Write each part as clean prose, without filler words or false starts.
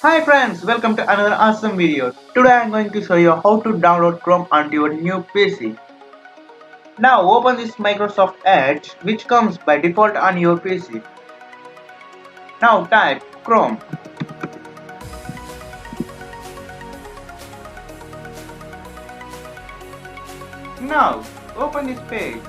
Hi friends, welcome to another awesome video. Today I am going to show you how to download Chrome onto your new PC. Now open this Microsoft Edge which comes by default on your PC. Now type Chrome. Now open this page.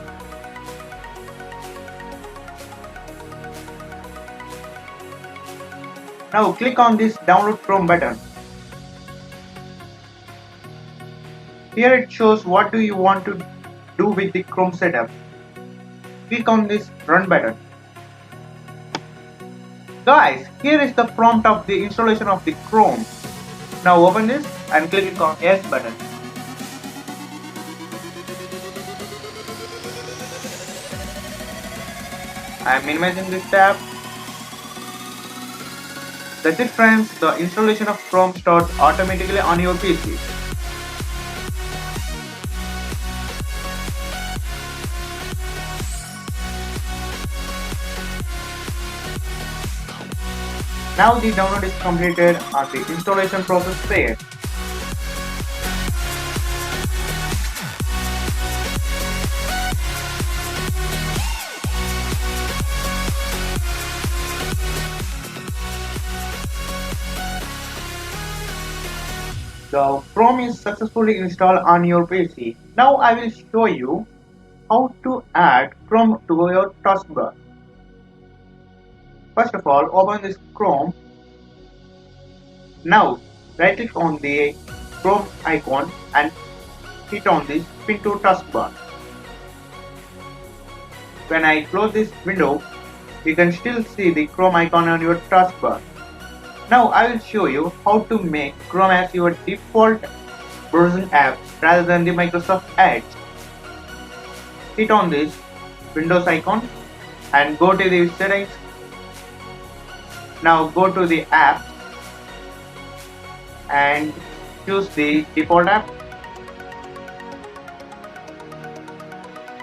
Now click on this download Chrome button. Here it shows what do you want to do with the Chrome setup. Click on this run button. Guys, here is the prompt of the installation of the Chrome. Now open this and click on yes button. I am minimizing this tab. That's it friends, the installation of Chrome starts automatically on your PC. Now the download is completed and the installation process failed. The Chrome is successfully installed on your PC. Now I will show you how to add Chrome to your taskbar. First of all, open this Chrome. Now right click on the Chrome icon and hit on this pin to taskbar. When I close this window, you can still see the Chrome icon on your taskbar. Now I will show you how to make Chrome as your default browsing app rather than the Microsoft Edge. Hit on this Windows icon and go to the settings. Now go to the app and choose the default app.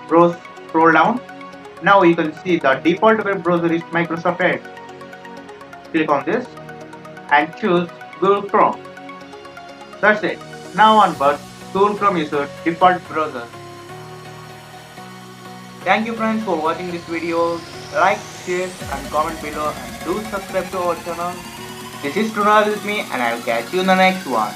Scroll down. Now you can see the default web browser is Microsoft Edge. Click on this and choose Google Chrome. That's it. Now onwards, Google Chrome is your default browser. Thank you friends for watching this video. Like, share and comment below and do subscribe to our channel. This is Trunal with me and I will catch you in the next one.